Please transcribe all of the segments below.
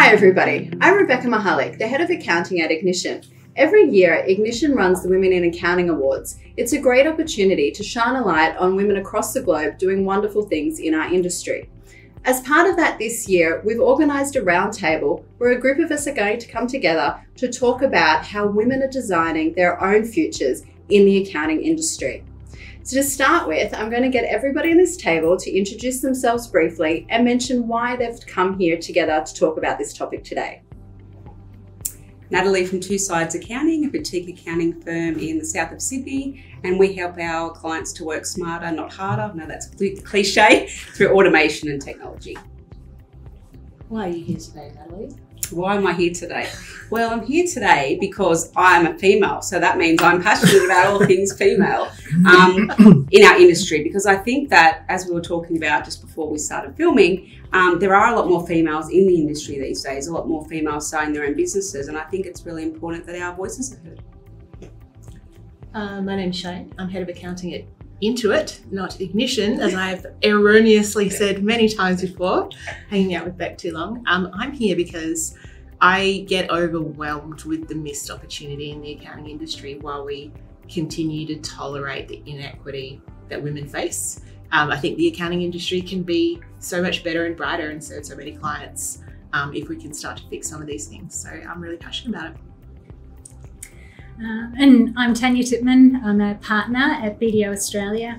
Hi everybody, I'm Rebecca Mihalic, the Head of Accounting at Ignition. Every year, Ignition runs the Women in Accounting Awards. It's a great opportunity to shine a light on women across the globe doing wonderful things in our industry. As part of that this year, we've organised a roundtable where a group of us are going to come together to talk about how women are designing their own futures in the accounting industry. So to start with, I'm going to get everybody on this table to introduce themselves briefly and mention why they've come here together to talk about this topic today. Natalie from Two Sides Accounting, a boutique accounting firm in the south of Sydney, and we help our clients to work smarter, not harder. No, that's a cliche, through automation and technology. Why are you here today, Natalie? Why am I here today? Well, I'm here today because I'm a female, so that means I'm passionate about all things female in our industry, because I think that, as we were talking about just before we started filming, there are a lot more females in the industry these days, a lot more females starting their own businesses, and I think it's really important that our voices are heard. My name's Shayne. I'm Head of Accounting at Intuit, not Ignition, as I've erroneously said many times before, hanging out with Beck too long. I'm here because I get overwhelmed with the missed opportunity in the accounting industry while we continue to tolerate the inequity that women face. I think the accounting industry can be so much better and brighter and serve so many clients if we can start to fix some of these things. So I'm really passionate about it. And I'm Tanya Titman. I'm a partner at BDO Australia.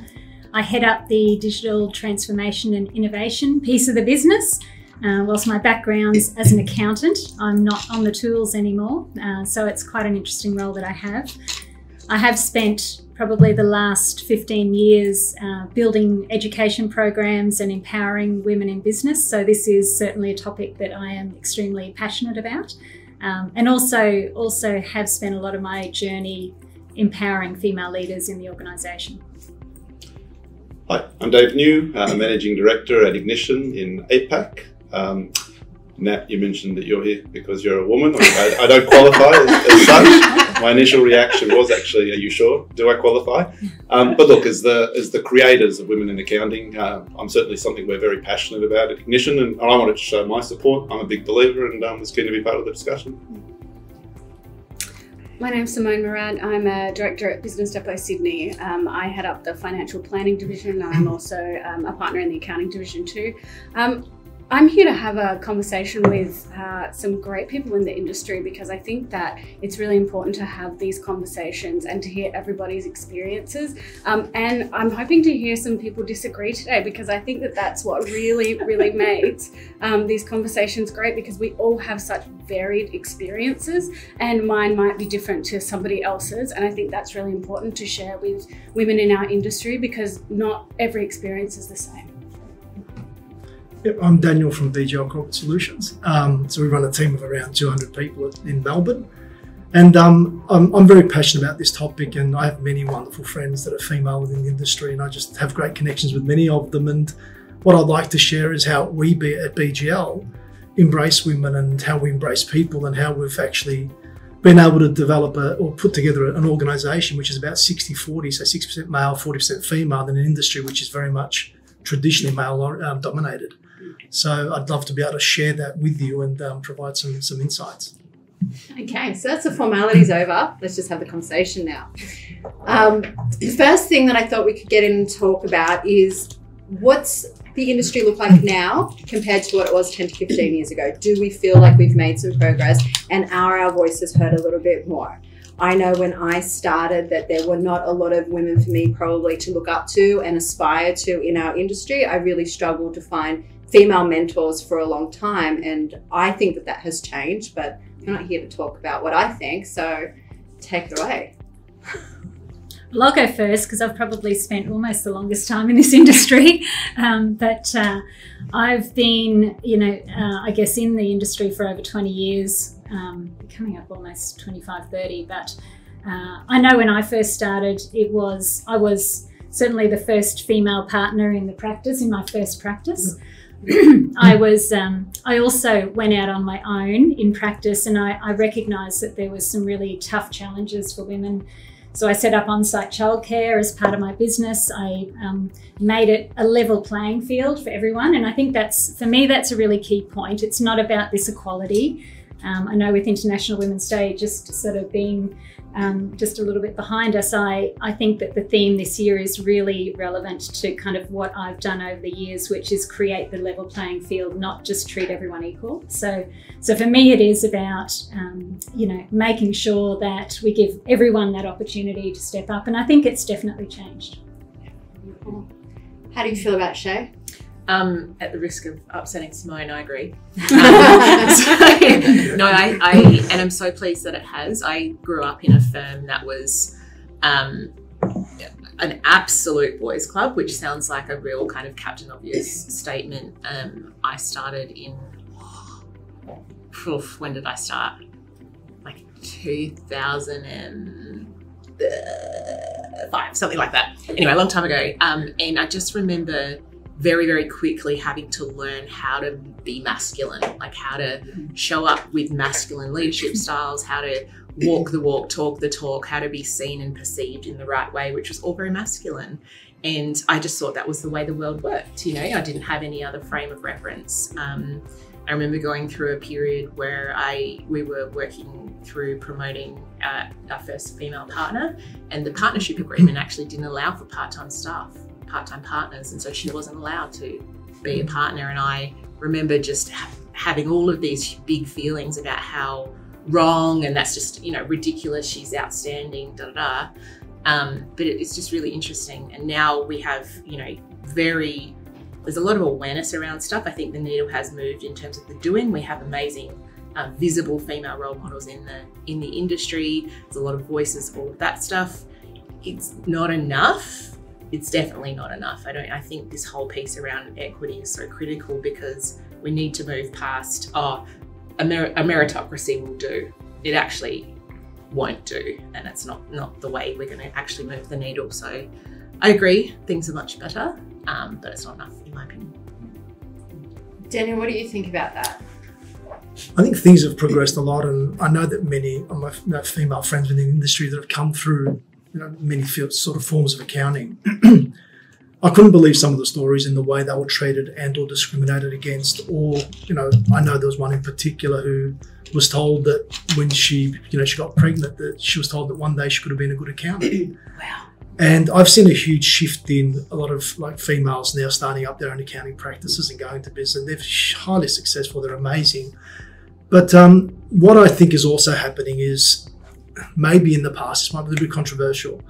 I head up the digital transformation and innovation piece of the business. Whilst my background's as an accountant, I'm not on the tools anymore. So it's quite an interesting role that I have. I have spent probably the last 15 years building education programs and empowering women in business. So this is certainly a topic that I am extremely passionate about. And also have spent a lot of my journey empowering female leaders in the organisation. Hi, I'm Dave New, Managing Director at Ignition in APAC. Nat, you mentioned that you're here because you're a woman. I don't qualify as such. My initial reaction was actually, are you sure? Do I qualify? But look, as the creators of Women in Accounting, I'm certainly something we're very passionate about at Ignition, and I wanted to show my support. I'm a big believer and was keen to be part of the discussion. My name's Simone. I'm a Director at Business Depot Sydney. I head up the Financial Planning Division. I'm also a partner in the Accounting Division too. I'm here to have a conversation with some great people in the industry, because I think that it's really important to have these conversations and to hear everybody's experiences. And I'm hoping to hear some people disagree today, because I think that that's what really makes these conversations great, because we all have such varied experiences and mine might be different to somebody else's. And I think that's really important to share with women in our industry, because not every experience is the same. Yep, I'm Daniel from VGL Corporate Solutions. So we run a team of around 200 people in Melbourne. And I'm very passionate about this topic, and I have many wonderful friends that are female within the industry, and I just have great connections with many of them. And what I'd like to share is how we at BGL embrace women and how we embrace people, and how we've actually been able to develop or put together an organisation which is about 60-40, so 60% male, 40% female, in an industry which is very much traditionally male dominated. So I'd love to be able to share that with you and provide some insights. Okay, so that's the formalities over. Let's just have the conversation now. The first thing that I thought we could get in and talk about is, what's the industry look like now compared to what it was 10 to 15 years ago? Do we feel like we've made some progress, and are our voices heard a little bit more? I know when I started that there were not a lot of women for me probably to look up to and aspire to in our industry. I really struggled to find female mentors for a long time, and I think that that has changed, but I'm not here to talk about what I think, so take it away. Well, I'll go first because I've probably spent almost the longest time in this industry, but I've been, I guess in the industry for over 20 years, coming up almost 25, 30, but I know when I first started, I was certainly the first female partner in the practice, in my first practice. I also went out on my own in practice, and I recognised that there was some really tough challenges for women So I set up on-site childcare as part of my business. I made it a level playing field for everyone. And I think for me, that's a really key point. It's not about this equality. I know with International Women's Day just sort of being just a little bit behind us, I think that the theme this year is really relevant to kind of what I've done over the years, which is create the level playing field, not just treat everyone equal. So for me, it is about, making sure that we give everyone that opportunity to step up. And I think it's definitely changed. How do you feel about Shay? At the risk of upsetting Simone, I agree. And I'm so pleased that it has. I grew up in a firm that was an absolute boys' club, which sounds like a real kind of Captain Obvious statement. I started in, when did I start? Like 2005, something like that. Anyway, a long time ago. And I just remember very, very quickly having to learn how to be masculine, like how to show up with masculine leadership styles, how to walk the walk, talk the talk, how to be seen and perceived in the right way, which was all very masculine. And I just thought that was the way the world worked. I didn't have any other frame of reference. I remember going through a period where we were working through promoting our first female partner, and the partnership agreement actually didn't allow for part-time staff, part-time partners, and so she wasn't allowed to be a partner. And I remember just having all of these big feelings about how wrong, and that's just ridiculous, she's outstanding, but it's just really interesting. And now we have there's a lot of awareness around stuff. I think the needle has moved in terms of the doing. We have amazing visible female role models in the industry. There's a lot of voices, all of that stuff. It's not enough. It's definitely not enough. I think this whole piece around equity is so critical, because we need to move past, a meritocracy will do. It actually won't do, and it's not the way we're going to actually move the needle. So I agree, things are much better, but it's not enough in my opinion. Daniel, what do you think about that? I think things have progressed a lot, and I know that many of my female friends within the industry that have come through many sort of forms of accounting. I couldn't believe some of the stories in the way they were treated and or discriminated against, or, I know there was one in particular who was told that when she got pregnant, that she was told that one day she could have been a good accountant. Wow. And I've seen a huge shift in a lot of females now starting up their own accounting practices and going to business. They're highly successful, they're amazing. But what I think is also happening is, maybe in the past, this might be a little bit controversial,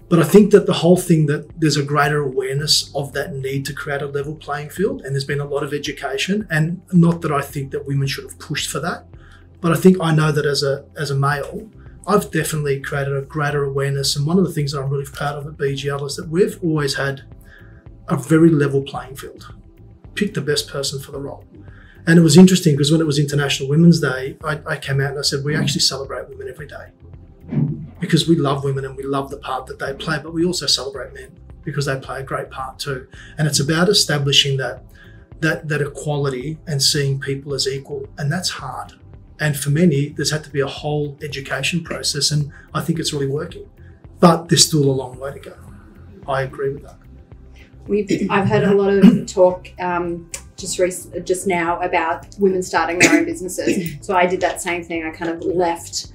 but I think that the whole thing, that there's a greater awareness of that need to create a level playing field, and there's been a lot of education, and not that I think that women should have pushed for that, but I know that as a male, I've definitely created a greater awareness. And one of the things that I'm really proud of at BGL is that we've always had a very level playing field. Pick the best person for the role. And it was interesting because when it was International Women's Day, I came out and I said, we actually celebrate women every day, because we love women and we love the part that they play, but we also celebrate men because they play a great part too. And it's about establishing that equality and seeing people as equal, and that's hard. And for many, there's had to be a whole education process, and I think it's really working. But there's still a long way to go. I agree with that. I've heard a lot of talk just now about women starting their own businesses. So I did that same thing. I kind of left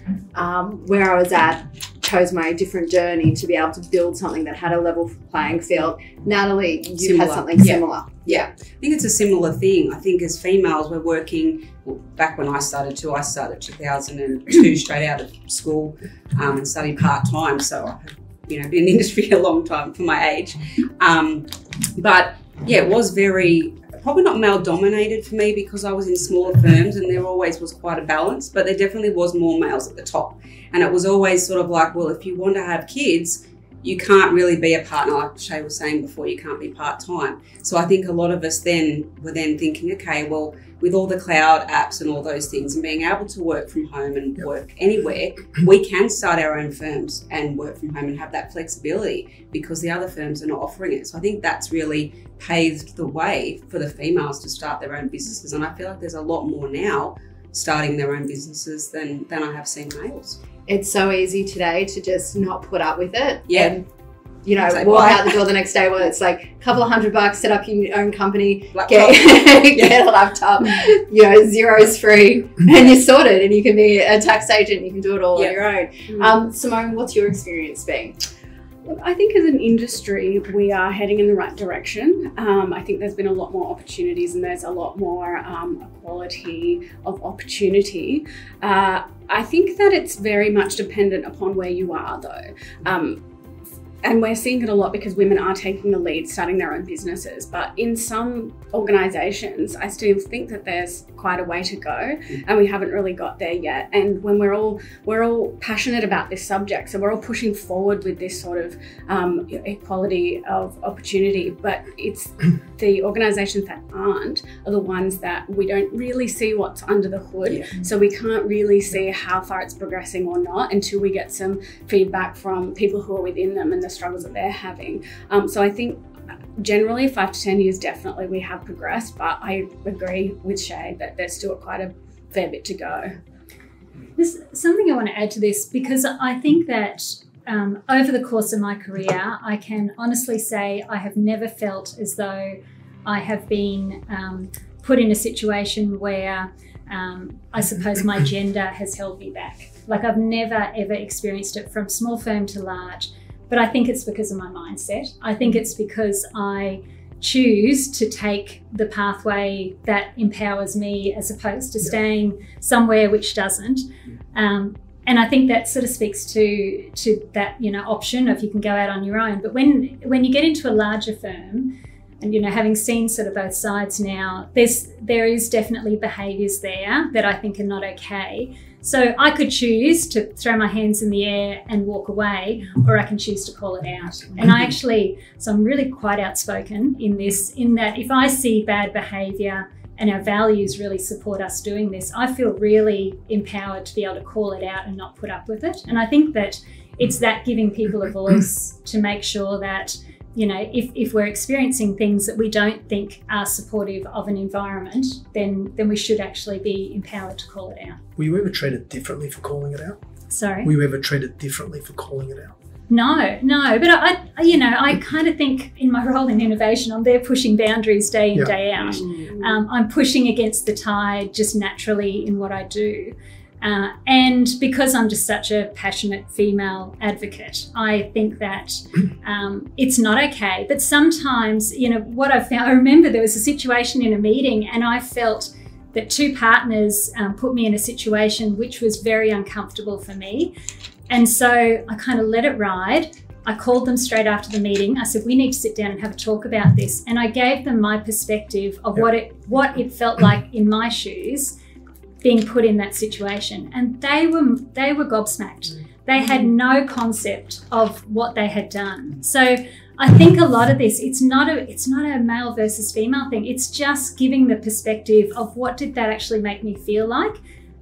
where I was at, chose my different journey to be able to build something that had a level playing field. Natalie, you had something similar. Yeah, I think it's a similar thing. I think as females, we're working, back when I started 2002, straight out of school, and studied part-time. So I've been in the industry a long time for my age. But yeah, it was probably not male dominated for me, because I was in smaller firms and there always was quite a balance, but there definitely was more males at the top. And it was always sort of like, well, if you want to have kids, you can't really be a partner, like Shay was saying before, you can't be part-time. So I think a lot of us were thinking, okay, well, with all the cloud apps and all those things and being able to work from home and work anywhere, we can start our own firms and work from home and have that flexibility, because the other firms are not offering it. So I think that's really paved the way for the females to start their own businesses. And I feel like there's a lot more now starting their own businesses than I have seen males. it's so easy today to just not put up with it. Yeah. And, you know, Say walk bye. out the door the next day where it's like a couple of $100, set up your own company, Laptop. get a laptop, you know, zero's free, and you're sorted, and you can be a tax agent, you can do it all on your own. Simone, what's your experience been? Look, I think as an industry, we are heading in the right direction. I think there's been a lot more opportunities and there's a lot more equality of opportunity. I think that it's very much dependent upon where you are, though. And we're seeing it a lot because women are taking the lead, starting their own businesses. But in some organisations, I still think that there's quite a way to go, and we haven't really got there yet. And when we're all passionate about this subject, so we're all pushing forward with this sort of equality of opportunity. But it's the organisations that aren't are the ones that we don't really see what's under the hood. So we can't really see how far it's progressing or not until we get some feedback from people who are within them and the struggles that they're having. So I think generally 5 to 10 years, definitely we have progressed, but I agree with Shayne that there's still quite a fair bit to go. There's something I want to add to this, because I think that over the course of my career, I can honestly say I have never felt as though I have been put in a situation where I suppose my gender has held me back. Like, I've never ever experienced it from small firm to large. But I think it's because of my mindset. I think it's because I choose to take the pathway that empowers me as opposed to staying somewhere which doesn't. And I think that sort of speaks to that, you know, option of you can go out on your own. But when you get into a larger firm, and, you know, having seen sort of both sides now, there is definitely behaviours there that I think are not okay. So I could choose to throw my hands in the air and walk away, or I can choose to call it out. And so I'm really quite outspoken in this, in that if I see bad behaviour and our values really support us doing this, I feel really empowered to be able to call it out and not put up with it. And I think that it's that giving people a voice to make sure that, you know, if we're experiencing things that we don't think are supportive of an environment, then we should actually be empowered to call it out. Were you ever treated differently for calling it out? Sorry? Were you ever treated differently for calling it out? No. But I kind of think in my role in innovation, I'm there pushing boundaries day in, day out. I'm pushing against the tide just naturally in what I do. And because I'm just such a passionate female advocate, I think that it's not okay. But sometimes, you know, what I've found, I remember there was a situation in a meeting and I felt that two partners put me in a situation which was very uncomfortable for me. And so I kind of let it ride. I called them straight after the meeting. I said, we need to sit down and have a talk about this. And I gave them my perspective of what it felt like in my shoes being put in that situation, and they were gobsmacked. They had no concept of what they had done. So I think a lot of this, it's not a male versus female thing. It's just giving the perspective of what did that actually make me feel like.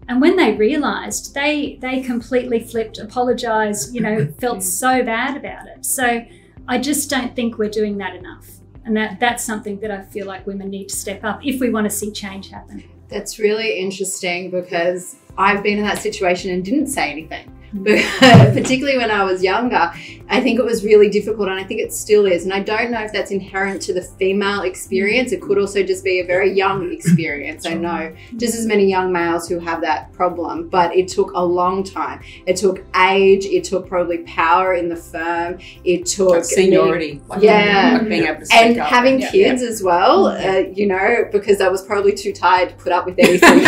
And when they realised, they completely flipped, apologised, you know, felt so bad about it. So I just don't think we're doing that enough. And that's something that I feel like women need to step up if we want to see change happen. That's really interesting, because I've been in that situation and didn't say anything. Particularly when I was younger, I think it was really difficult, and I think it still is. And I don't know if that's inherent to the female experience. It could also just be a very young experience. I know just as many young males who have that problem, but it took a long time. It took age, it took probably power in the firm, it took seniority, like being able to speak and up. having kids as well, you know, because I was probably too tired to put up with anything.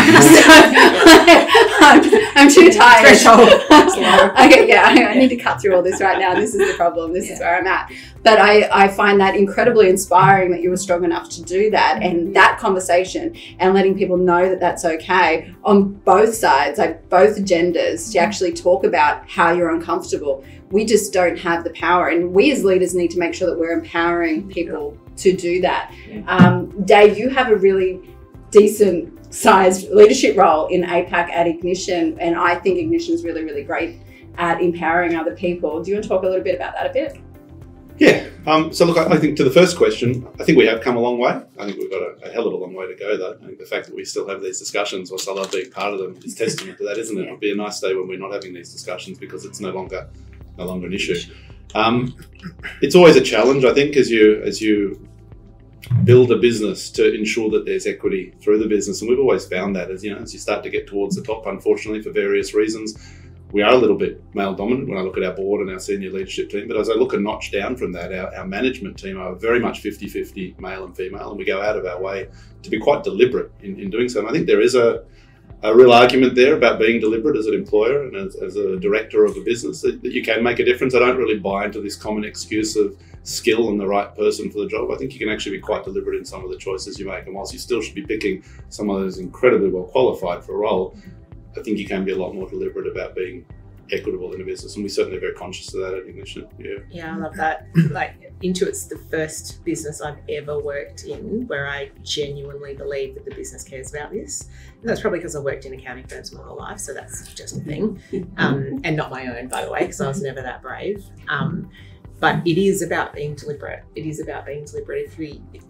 I'm too tired. Threshold. Okay, yeah, I need to cut through all this right now. This is the problem. This is where I'm at. But I find that incredibly inspiring that you were strong enough to do that, and that conversation and letting people know that that's okay on both sides, like both genders, to actually talk about how you're uncomfortable. We just don't have the power, and we as leaders need to make sure that we're empowering people to do that. Dave, you have a really decent sized leadership role in APAC at Ignition, and I think Ignition is really, really great at empowering other people. Do you want to talk a little bit about that a bit? Yeah. So look, I think to the first question, I think we have come a long way. I think we've got a hell of a long way to go, though. I think the fact that we still have these discussions, whilst I love being part of them, is testament to that, isn't it? It'll be a nice day when we're not having these discussions because it's no longer an issue. It's always a challenge, I think, as you build a business to ensure that there's equity through the business, and we've always found that as you start to get towards the top, unfortunately, for various reasons. We are a little bit male dominant when I look at our board and our senior leadership team, but as I look a notch down from that, our management team are very much 50-50 male and female, and we go out of our way to be quite deliberate in doing so. And I think there is a real argument there about being deliberate as an employer and as a director of a business that you can make a difference. I don't really buy into this common excuse of skill and the right person for the job. I think you can actually be quite deliberate in some of the choices you make, and whilst you still should be picking someone who's incredibly well qualified for a role, I think you can be a lot more deliberate about being equitable in a business, and we're certainly very conscious of that at Ignition. Yeah, I love that. Like, Intuit's the first business I've ever worked in where I genuinely believe that the business cares about this. And that's probably because I worked in accounting firms my whole life, so that's just a thing. And not my own, by the way, because I was never that brave. But it is about being deliberate. It is about being deliberate.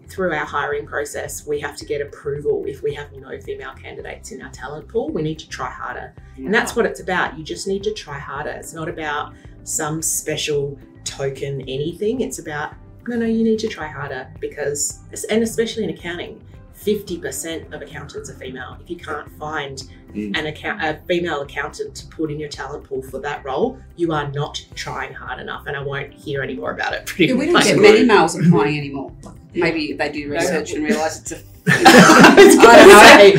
Through our hiring process, we have to get approval if we have no female candidates in our talent pool. We need to try harder. And that's what it's about. You just need to try harder. It's not about some special token anything. It's about, no, you need to try harder because, and especially in accounting, 50% of accountants are female. If you can't find a female accountant to put in your talent pool for that role, you are not trying hard enough, and I won't hear any more about it. We don't get many males applying anymore. Maybe they do research and realise it's a... I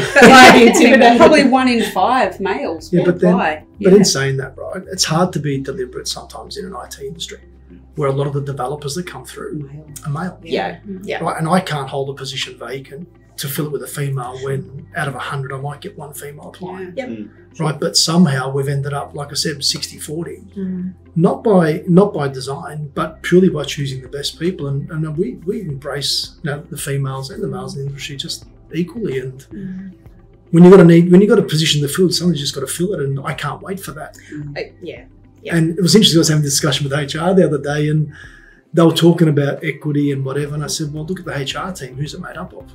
don't know. Probably 1 in 5 males will apply. But in saying that, right, it's hard to be deliberate sometimes in an IT industry where a lot of the developers that come through are male. Yeah. Right, and I can't hold a position vacant to fill it with a female when out of 100 I might get 1 female applying. Right, but somehow we've ended up, like I said, 60-40. Not by design, but purely by choosing the best people. And we embrace the females and the males in the industry just equally. And when you got a position to fill, somebody's just got to fill it, and I can't wait for that. And it was interesting. I was having a discussion with HR the other day, and they were talking about equity and whatever. And I said, well, look at the HR team. Who's it made up of?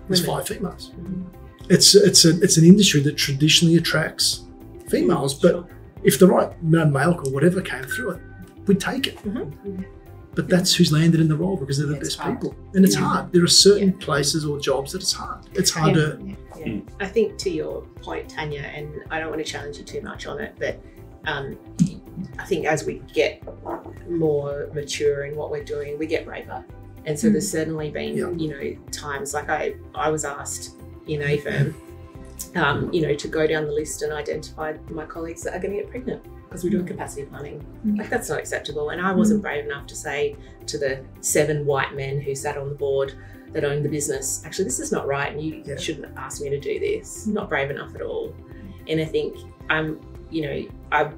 There's 5 females. It's an industry that traditionally attracts females, but if the right male or whatever came through it, we'd take it. But that's who's landed in the role because they're the best people. And it's hard. There are certain places or jobs that it's hard. It's hard to... I think to your point, Tanya, and I don't want to challenge you too much on it, but I think as we get more mature in what we're doing, we get braver. And so there's certainly been, times like I was asked in a firm, to go down the list and identify my colleagues that are going to get pregnant because we're doing capacity planning. Like, that's not acceptable. And I wasn't brave enough to say to the 7 white men who sat on the board that owned the business, actually, this is not right, and you shouldn't ask me to do this. Not brave enough at all. And I think I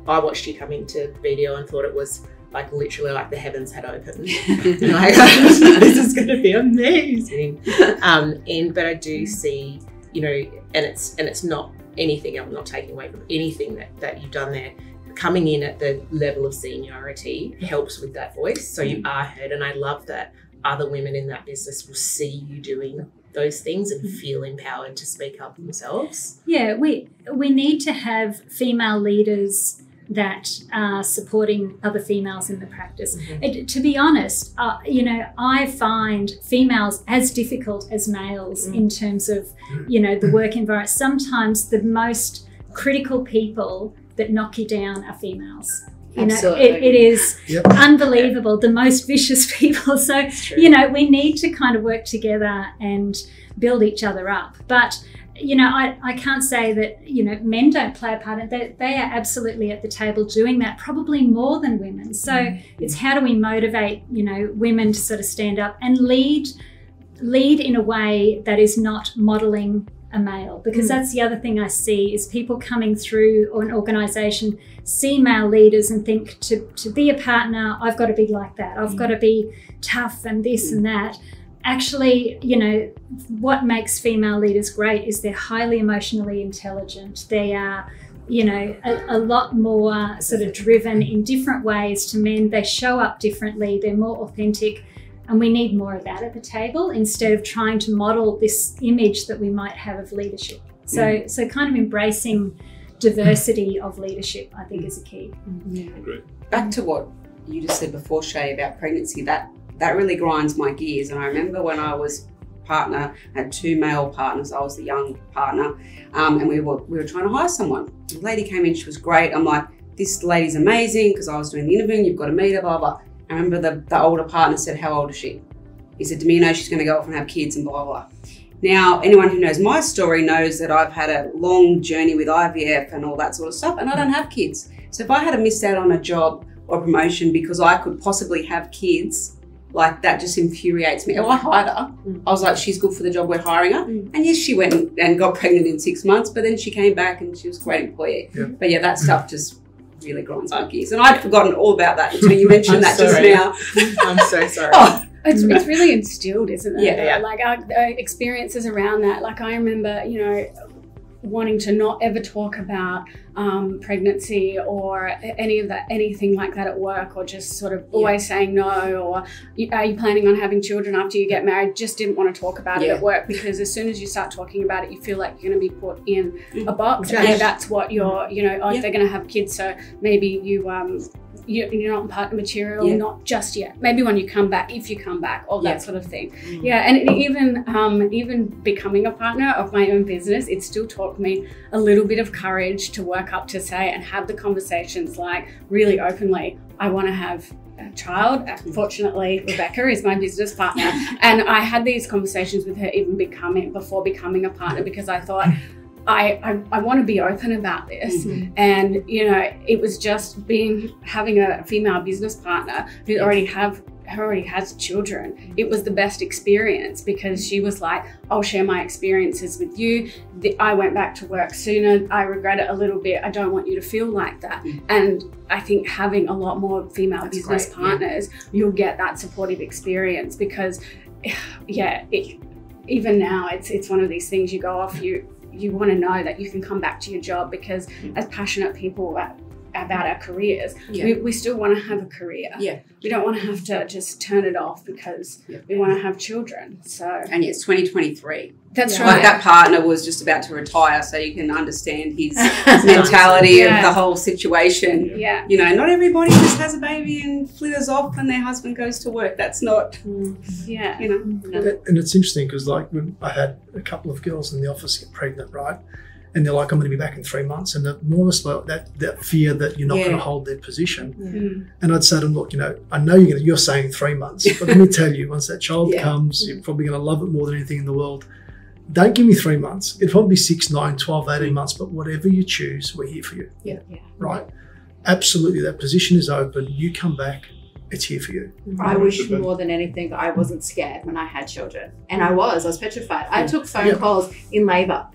watched you come into BDO and thought it was like literally like the heavens had opened. Like, this is going to be amazing. But I do see, and it's not anything, I'm not taking away from anything that you've done there. Coming in at the level of seniority helps with that voice. So you are heard, and I love that other women in that business will see you doing those things and feel empowered to speak up themselves. Yeah, we need to have female leaders that are supporting other females in the practice. To be honest, I find females as difficult as males in terms of, the work environment. Sometimes the most critical people that knock you down are females. It is unbelievable, the most vicious people. So, we need to kind of work together and build each other up. But I can't say that, men don't play a part in that. They are absolutely at the table doing that, probably more than women. So it's how do we motivate, women to sort of stand up and lead in a way that is not modelling a male, because that's the other thing I see is people coming through an organisation, see male leaders and think to be a partner, I've got to be like that. I've got to be tough and this and that. Actually, what makes female leaders great is they're highly emotionally intelligent. They are, you know, a lot more sort of driven in different ways to men. They show up differently, they're more authentic, and we need more of that at the table instead of trying to model this image that we might have of leadership. So kind of embracing diversity of leadership, I think, is a key. Yeah. Back to what you just said before, Shay, about pregnancy, that really grinds my gears. And I remember when I was partner, had 2 male partners. I was the young partner, and we were trying to hire someone. The lady came in, she was great. I'm like, this lady's amazing, because I was doing the interview, you've got to meet her, blah, blah. I remember the older partner said, how old is she? He said to me, you know, she's going to go off and have kids and blah, blah. Now, anyone who knows my story knows that I've had a long journey with IVF and all that sort of stuff, and I don't have kids. So if I had missed out on a job or promotion because I could possibly have kids, like, that just infuriates me. Oh, I hired her. I was like, she's good for the job, we're hiring her. And yes, she went and got pregnant in 6 months, but then she came back and she was a great employee. But yeah, that stuff just really grinds my gears. And I'd forgotten all about that until you mentioned that just now. I'm so sorry. Oh. It's really instilled, isn't it? Yeah. Like our experiences around that. Like I remember, you know, wanting to not ever talk about pregnancy or anything like that at work, or just sort of always saying no, or are you planning on having children after you get married? Just didn't want to talk about it at work, because as soon as you start talking about it, you feel like you're going to be put in a box, and that's what you're, you know, if they're going to have kids, so maybe you're not partner material, not just yet. Maybe when you come back, if you come back, all that sort of thing. And even becoming a partner of my own business, it still taught me a little bit of courage to work up to say and have the conversations, like, really openly, I want to have a child. Fortunately, Rebecca is my business partner, and I had these conversations with her even before becoming a partner, because I thought, I want to be open about this. And, you know, it was just having a female business partner who already has children. It was the best experience, because she was like, I'll share my experiences with you. I went back to work sooner. I regret it a little bit. I don't want you to feel like that. And I think having a lot more female business partners, you'll get that supportive experience, because even now it's one of these things you go off, you want to know that you can come back to your job, because as passionate people about our careers, we still want to have a career. We don't want to have to just turn it off because we want to have children. And it's 2023. That's right. Like, that partner was just about to retire, so you can understand his mentality of the whole situation. You know, not everybody just has a baby and flitters off and their husband goes to work. That's not, you know. And it's interesting, because, like, when I had a couple of girls in the office get pregnant, right? And they're like, I'm going to be back in 3 months. And almost like that fear that you're not going to hold their position. And I'd say to them, look, you know, I know you're saying 3 months, but let me tell you, once that child comes, you're probably going to love it more than anything in the world. Don't give me 3 months. It'll probably be 6, 9, 12, 18 months, but whatever you choose, we're here for you. Right? Absolutely. That position is open. You come back, it's here for you. I wish more than anything I wasn't scared when I had children. And I was petrified. I took phone calls in labour.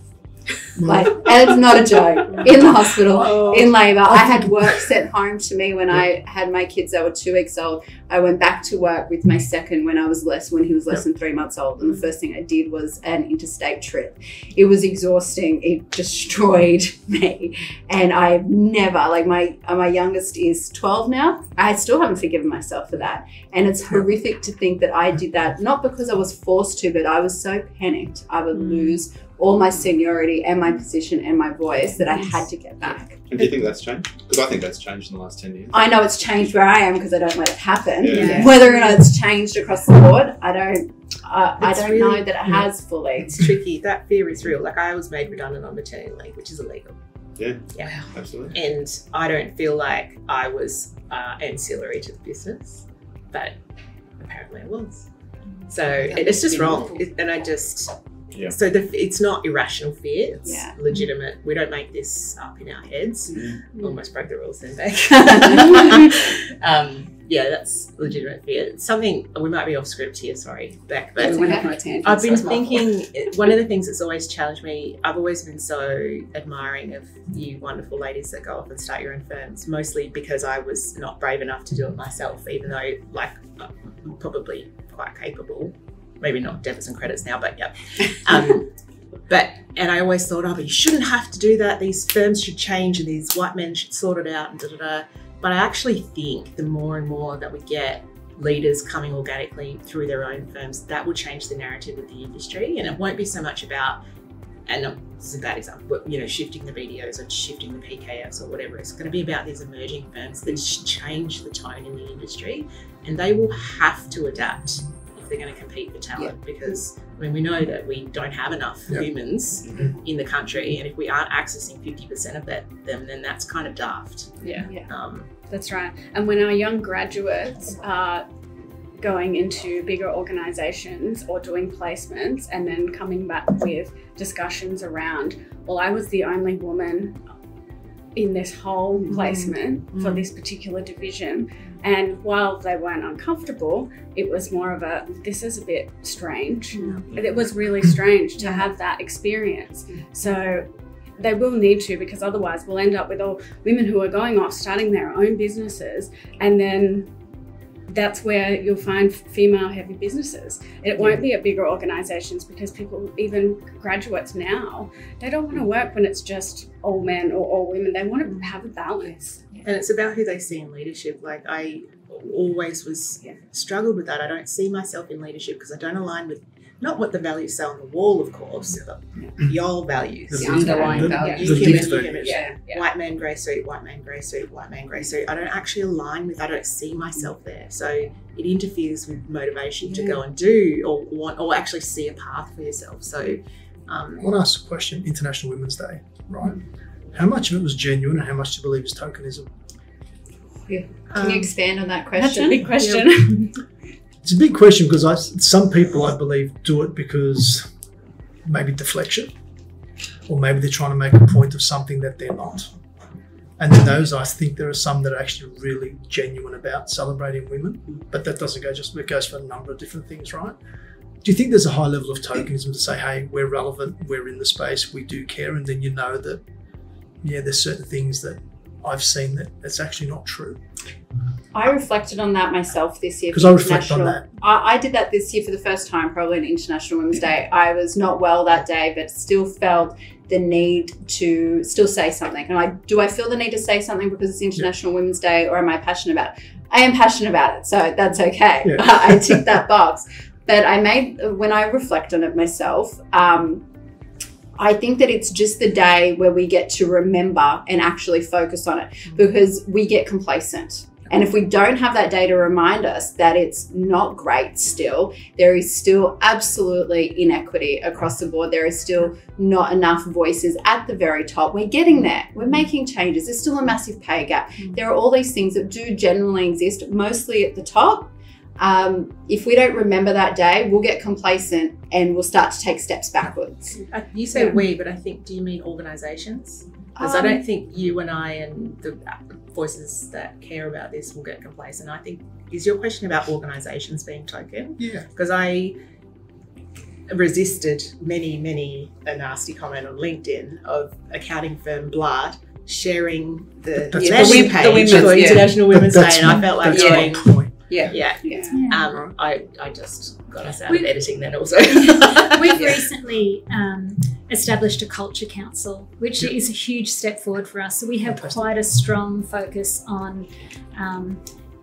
Like, and it's not a joke, in the hospital, in labour. I had work sent home to me when I had my kids. They were 2 weeks old. I went back to work with my second when he was less than 3 months old. And the first thing I did was an interstate trip. It was exhausting. It destroyed me. And I've never, like, my youngest is 12 now. I still haven't forgiven myself for that. And it's horrific to think that I did that, not because I was forced to, but I was so panicked I would lose all my seniority and my position and my voice that I had to get back. And do you think that's changed? Because I think that's changed in the last 10 years. I know it's changed where I am, because I don't let it happen. Whether or not it's changed across the board, I don't really know that it has fully. It's tricky. That fear is real. Like, I was made redundant on maternity leave, which is illegal. Yeah, absolutely. And I don't feel like I was ancillary to the business, but apparently I was. So it's just wrong. And I just... So it's not irrational fear, it's legitimate. We don't make this up in our heads. Almost broke the rules then, Beck. That's legitimate fear. It's something, we might be off script here, sorry, Beck, but I've been thinking, one of the things that's always challenged me, I've always been so admiring of you wonderful ladies that go off and start your own firms, mostly because I was not brave enough to do it myself, even though, like, I'm probably quite capable. Maybe not debits and credits now, but And I always thought, but you shouldn't have to do that. These firms should change and these white men should sort it out and da-da-da. But I actually think the more and more that we get leaders coming organically through their own firms, that will change the narrative of the industry. And it won't be so much about, and this is a bad example, but shifting the BDOs or shifting the PKFs or whatever. It's going to be about these emerging firms that change the tone in the industry, and they will have to adapt if they're going to compete for talent. Because we know that we don't have enough humans in the country, and if we aren't accessing 50% of them, then that's kind of daft. That's right. And when our young graduates are going into bigger organisations or doing placements and then coming back with discussions around, well, I was the only woman in this whole placement for this particular division. And while they weren't uncomfortable, it was more of a, this is a bit strange. It was really strange to have that experience. So they will need to, because otherwise we'll end up with all women who are going off starting their own businesses, and then that's where you'll find female heavy businesses. It won't be at bigger organisations, because people, even graduates now, they don't want to work when it's just all men or all women. They want to have a balance. And it's about who they see in leadership. Like, I always struggled with that. I don't see myself in leadership because I don't align with not what the values say on the wall, of course, but your values. The underlying values. White man, grey suit, white man, grey suit, white man, grey suit. I don't actually align with that. I don't see myself there. So it interferes with motivation to go and do or actually see a path for yourself. So I want to ask a question. International Women's Day, right? How much of it was genuine and how much do you believe is tokenism? Can you expand on that question? That's a big question. It's a big question because some people, I believe, do it because maybe deflection, or maybe they're trying to make a point of something that they're not. And then those, I think there are some that are actually really genuine about celebrating women, but that doesn't go it goes for a number of different things, right? Do you think there's a high level of tokenism to say, hey, we're relevant, we're in the space, we do care, and then that, there's certain things that I've seen that it's actually not true? I reflected on that myself this year. Because I reflect on that. I did that this year for the first time, probably on International Women's Day. I was not well that day, but still felt the need to still say something. And do I feel the need to say something because it's International Women's Day, or am I passionate about it? I am passionate about it, so that's okay. Yeah. I ticked that box. But when I reflect on it myself, I think that it's just the day where we get to remember and actually focus on it, because we get complacent. And if we don't have that day to remind us that it's not great still, there is still absolutely inequity across the board. There is still not enough voices at the very top. We're getting there. We're making changes. There's still a massive pay gap. There are all these things that do generally exist, mostly at the top. If we don't remember that day, we'll get complacent and we'll start to take steps backwards. You say we, but I think, do you mean organisations? Because I don't think you and I and the voices that care about this will get complacent. I think, is your question about organisations being token? Yeah. Because I resisted many a nasty comment on LinkedIn of accounting firm Blart sharing the landing page for International Women's Day, and I felt like going, I just got us out of editing then also. We've recently established a culture council, which is a huge step forward for us. So we have quite a strong focus on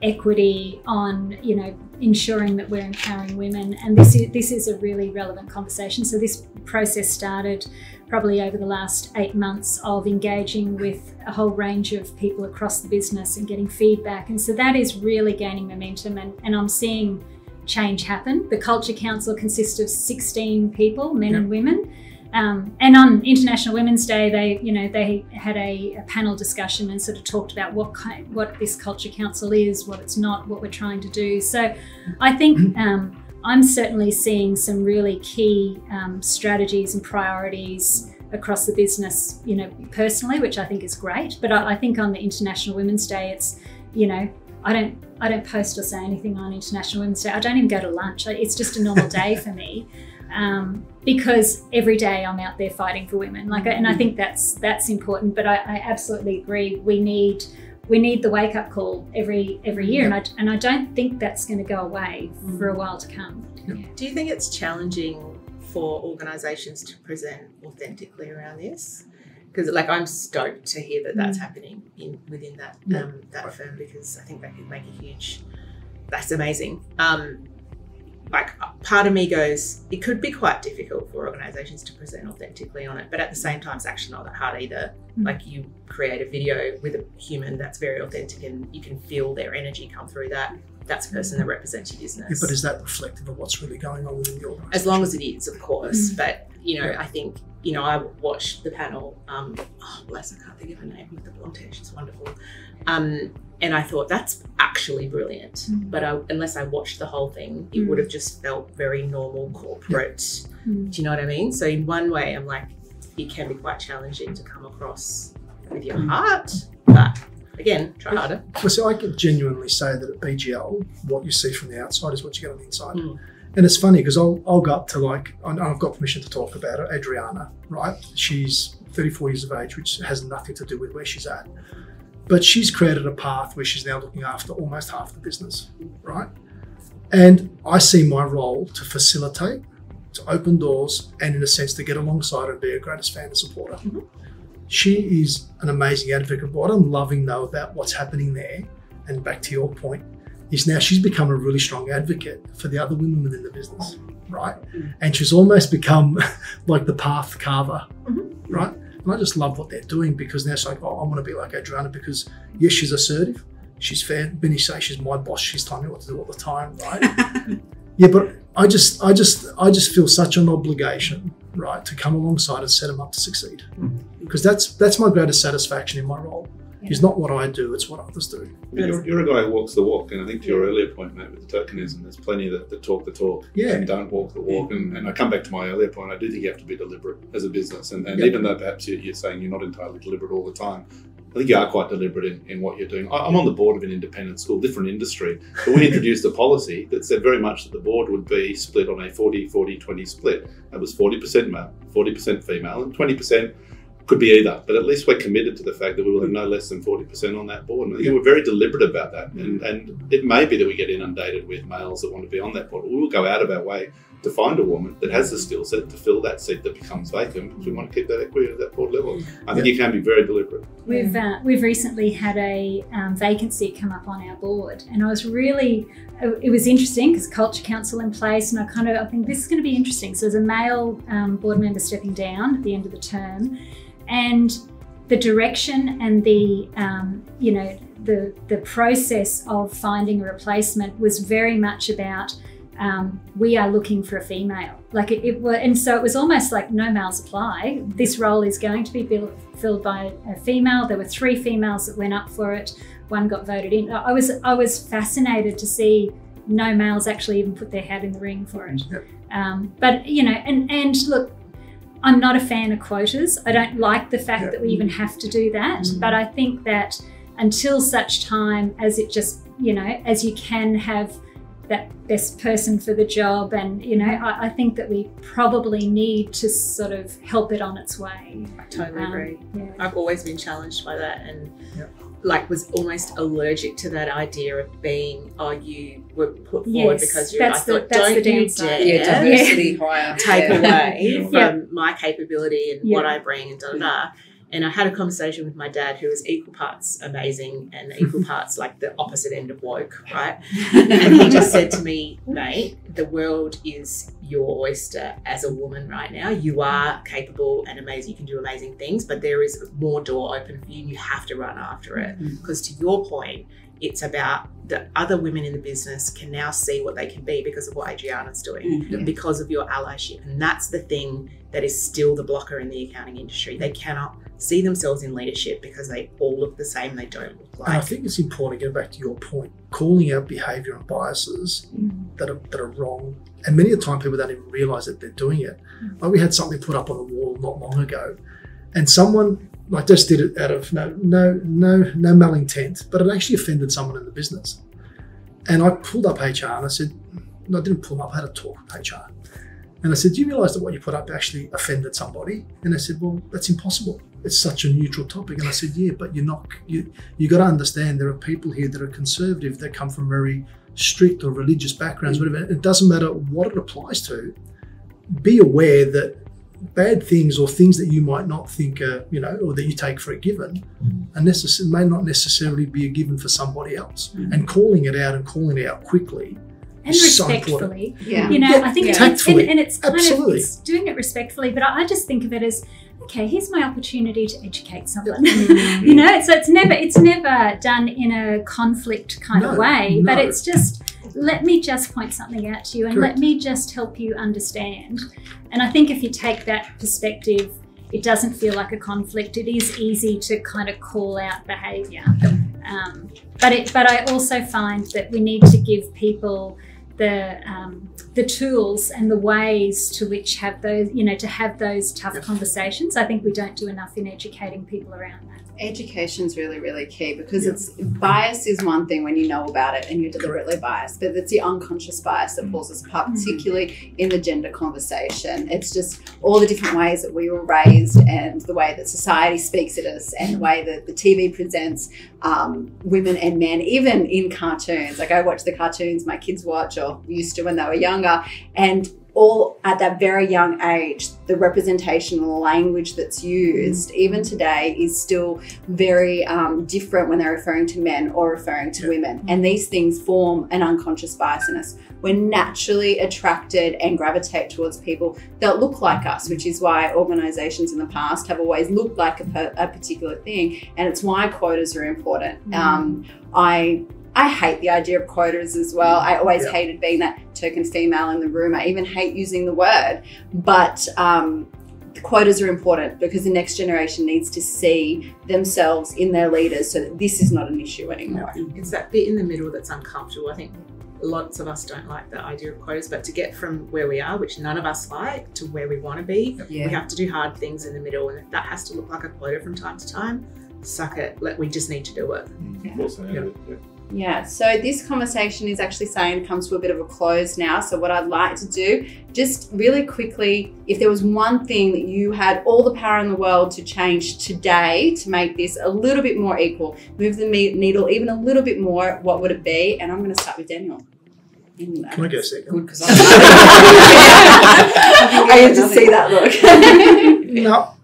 equity, on ensuring that we're empowering women, and this is a really relevant conversation. So this process started probably over the last 8 months of engaging with a whole range of people across the business and getting feedback, and so that is really gaining momentum, and I'm seeing change happen. The Culture Council consists of 16 people, men and women. And on International Women's Day, they had a panel discussion and sort of talked about what this Culture Council is, what it's not, what we're trying to do. So I think I'm certainly seeing some really key strategies and priorities across the business, personally, which I think is great. But I think on the International Women's Day, it's, I don't post or say anything on International Women's Day. I don't even go to lunch. It's just a normal day for me. Because every day I'm out there fighting for women, and I think that's important. But I absolutely agree. We need the wake up call every year, and I don't think that's going to go away for a while to come. Do you think it's challenging for organisations to present authentically around this? Because I'm stoked to hear that that's happening within that that firm, because I think that could make a huge. That's amazing. Part of me goes, it could be quite difficult for organisations to present authentically on it, but at the same time, it's actually not that hard either. You create a video with a human that's very authentic, and you can feel their energy come through that. That's a person that represents your business. Yeah, but is that reflective of what's really going on within the organisation? As long as it is, of course. But, I think, I watched the panel, bless, I can't think of her name, with the blonde hair, she's wonderful. And I thought, that's actually brilliant. But unless I watched the whole thing, it would have just felt very normal corporate. Do you know what I mean? So in one way, I'm like, it can be quite challenging to come across with your heart, but again, try harder. Well, so I can genuinely say that at BGL, what you see from the outside is what you get on the inside. And it's funny because I'll go up to I've got permission to talk about her, Adriana, right? She's 34 years of age, which has nothing to do with where she's at. But she's created a path where she's now looking after almost half the business, right? And I see my role to facilitate, to open doors, and in a sense to get alongside her and be her greatest fan and supporter. She is an amazing advocate. What I'm loving though about what's happening there, and back to your point, is now she's become a really strong advocate for the other women within the business, right? And she's almost become like the path carver, right? And I just love what they're doing, because now it's like, oh, I want to be like Adriana, because yes, she's assertive, she's fair. Benny say she's my boss, she's telling me what to do all the time, right? Yeah, but I just feel such an obligation, right, to come alongside and set them up to succeed, because that's my greatest satisfaction in my role. It's not what I do, it's what others do. You're a guy who walks the walk, and I think to your earlier point, mate, with the tokenism, there's plenty that talk the talk and don't walk the walk. And I come back to my earlier point, I do think you have to be deliberate as a business. And even though perhaps you're saying you're not entirely deliberate all the time, I think you are quite deliberate in what you're doing. I'm on the board of an independent school, different industry, but we introduced a policy that said very much that the board would be split on a 40-40-20 split. That was 40% male, 40% female, and 20% could be either, but at least we're committed to the fact that we will have no less than 40% on that board. And I think we're very deliberate about that. And it may be that we get inundated with males that want to be on that board. We will go out of our way to find a woman that has the skill set to fill that seat that becomes vacant, because we want to keep that equity at that board level. I think you can be very deliberate. We've recently had a vacancy come up on our board, and I was really, it was interesting because culture council in place, and I think this is going to be interesting. So there's a male board member stepping down at the end of the term, and the direction and the the process of finding a replacement was very much about we are looking for a female. And so it was almost like no males apply. This role is going to be filled by a female. There were 3 females that went up for it. 1 got voted in. I was fascinated to see no males actually even put their hat in the ring for it. But and look, I'm not a fan of quotas. I don't like the fact that we even have to do that. But I think that until such time as it just, as you can have that best person for the job, and I think that we probably need to sort of help it on its way. I totally agree. I've always been challenged by that, and was almost allergic to that idea of being, you were put forward because you're. I thought, don't you dare diversity hire take away from my capability and what I bring, and da. And I had a conversation with my dad, who is equal parts amazing and equal parts like the opposite end of woke, right? And he just said to me, mate, the world is your oyster as a woman right now. You are capable and amazing. You can do amazing things, but there is more door open for you, and you have to run after it. Because to your point, it's about the other women in the business can now see what they can be because of what Adriana's doing, because of your allyship. And that's the thing that is still the blocker in the accounting industry. They cannot see themselves in leadership because they all look the same, they don't look like. And I think it's important to go back to your point, calling out behaviour and biases that are wrong. And many of the time people don't even realise that they're doing it. Like, we had something put up on the wall not long ago, and someone just did it out of no malintent, but it actually offended someone in the business. And I pulled up HR and I said, no, I didn't pull them up, I had a talk with HR. And I said, do you realise that what you put up actually offended somebody? And they said, well, that's impossible. It's such a neutral topic. And I said, yeah, but you got to understand there are people here that are conservative, that come from very strict or religious backgrounds, whatever. It doesn't matter what it applies to. be aware that bad things or things that you might not think are, or that you take for a given, may not necessarily be a given for somebody else. And calling it out and calling it out quickly and is so respectfully. important. I think tactfully. And it's kind Absolutely. of it's doing it respectfully, but I just think of it as, okay, here's my opportunity to educate someone. So it's never done in a conflict kind of way, but it's just, let me just point something out to you and let me just help you understand. And I think if you take that perspective, it doesn't feel like a conflict. It is easy to kind of call out behaviour. But I also find that we need to give people the tools and the ways to which have those, to have those tough conversations. I think we don't do enough in educating people around that. Education's really, really key, because it's bias is one thing when you know about it and you're deliberately biased, but it's the unconscious bias that pulls us apart, particularly in the gender conversation. It's just all the different ways that we were raised and the way that society speaks at us and the way that the TV presents women and men, even in cartoons. Like, I watch the cartoons my kids watch or used to when they were younger, and all at that very young age, the representation and the language that's used, even today, is still very different when they're referring to men or referring to women. And these things form an unconscious bias in us. We're naturally attracted and gravitate towards people that look like us, which is why organisations in the past have always looked like a particular thing. And it's why quotas are important. I hate the idea of quotas as well. I always hated being that token female in the room. I even hate using the word. But the quotas are important because the next generation needs to see themselves in their leaders so that this is not an issue anymore. It's that bit in the middle that's uncomfortable. I think lots of us don't like the idea of quotas, but to get from where we are, which none of us like, to where we want to be, we have to do hard things in the middle. And if that has to look like a quota from time to time, suck it. We just need to do it. Yeah, so this conversation is actually saying comes to a bit of a close now. So what I'd like to do, just really quickly, if there was one thing that you had all the power in the world to change today to make this a little bit more equal, move the needle even a little bit more, what would it be? And I'm going to start with Daniel. Can I go second? Good, because I had to see that look. No,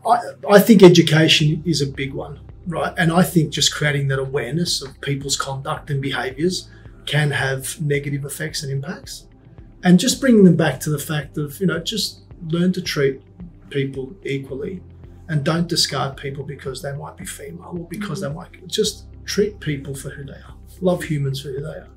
I think education is a big one. Right, and I think just creating that awareness of people's conduct and behaviours can have negative effects and impacts, and just bringing them back to the fact of, just learn to treat people equally, and don't discard people because they might be female or because they might, just treat people for who they are. Love humans for who they are.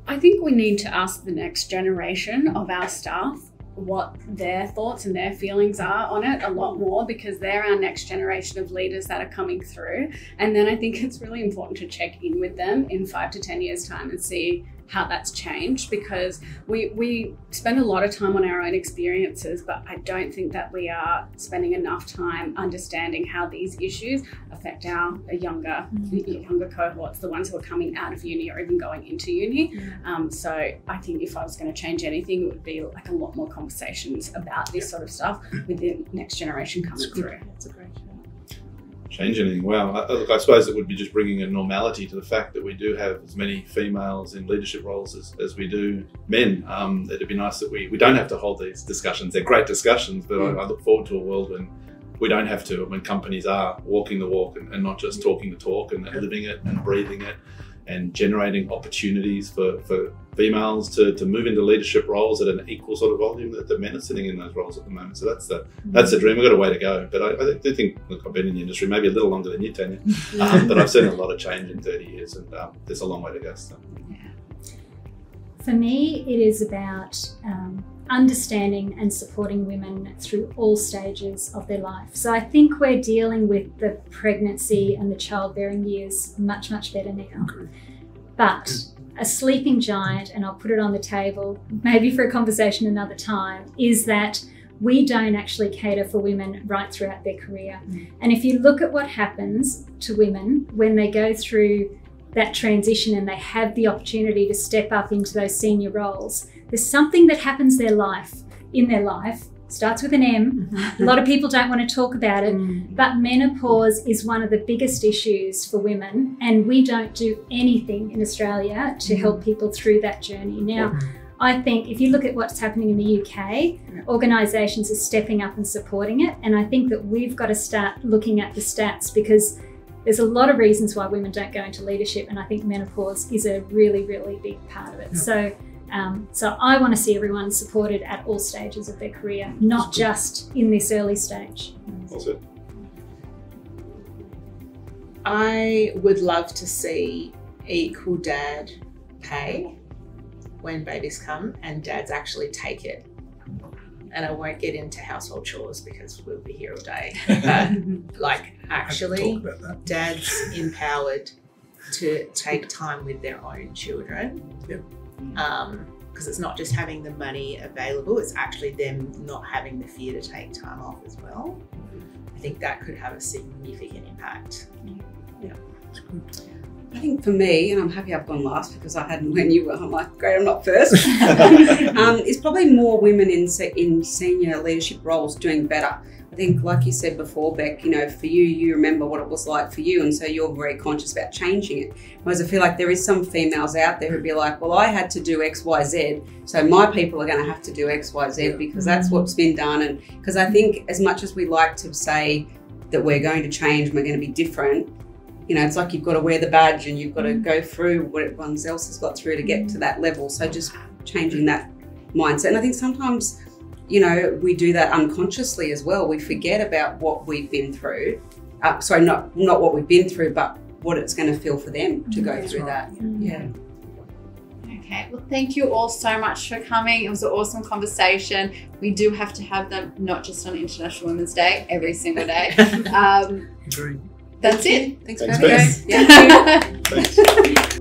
I think we need to ask the next generation of our staff what their thoughts and their feelings are on it a lot more, because they're our next generation of leaders that are coming through. And then I think it's really important to check in with them in 5 to 10 years time and see how that's changed, because we spend a lot of time on our own experiences, but I don't think that we are spending enough time understanding how these issues affect our younger cohorts, the ones who are coming out of uni or even going into uni. So I think if I was going to change anything, it would be like a lot more conversations about this sort of stuff with the next generation coming through. That's a great show. Change anything? Well, I suppose it would be just bringing a normality to the fact that we do have as many females in leadership roles as we do men. It'd be nice that we don't have to hold these discussions. They're great discussions, but I look forward to a world when we don't have to, when companies are walking the walk and not just talking the talk and living it and breathing it, and generating opportunities for females to move into leadership roles at an equal sort of volume that the men are sitting in those roles at the moment. So that's the dream. We've got a way to go. But I do think, look, I've been in the industry maybe a little longer than you, Tanya, but I've seen a lot of change in 30 years, and there's a long way to go. So. For me, it is about understanding and supporting women through all stages of their life. So I think we're dealing with the pregnancy and the childbearing years much, much better now. But a sleeping giant, and I'll put it on the table, maybe for a conversation another time, is that we don't actually cater for women right throughout their career. And if you look at what happens to women when they go through that transition and they have the opportunity to step up into those senior roles, there's something that happens in their life, starts with an M. A lot of people don't want to talk about it, but menopause is one of the biggest issues for women, and we don't do anything in Australia to help people through that journey. Now, I think if you look at what's happening in the UK, organisations are stepping up and supporting it. And I think that we've got to start looking at the stats, because there's a lot of reasons why women don't go into leadership. And I think menopause is a really, really big part of it. So I want to see everyone supported at all stages of their career, not just in this early stage. Also, I would love to see equal dad pay when babies come, and dads actually take it. And I won't get into household chores because we'll be here all day. But like, actually, dads empowered to take time with their own children. Yep. Because it's not just having the money available, it's actually them not having the fear to take time off as well. I think that could have a significant impact. Yeah. I think for me, and I'm happy I've gone last because I hadn't when you were, I'm like, great, I'm not first. It's probably more women in senior leadership roles doing better. I think, like you said before, Beck, you know, for you, you remember what it was like for you, and so you're very conscious about changing it. Whereas I feel like there is some females out there who'd be like, well, I had to do X, Y, Z, so my people are going to have to do X, Y, Z because that's what's been done. And because I think as much as we like to say that we're going to change and we're going to be different, you know, it's like you've got to wear the badge and you've got to go through what everyone else has got through to get to that level. So just changing that mindset. And I think sometimes, you know, we do that unconsciously as well. We forget about what we've been through. Sorry, not what we've been through, but what it's going to feel for them to go through that. Yeah. Okay, well, thank you all so much for coming. It was an awesome conversation. We do have to have them not just on International Women's Day, every single day. Agreed. That's it. Thanks for having us. Thanks.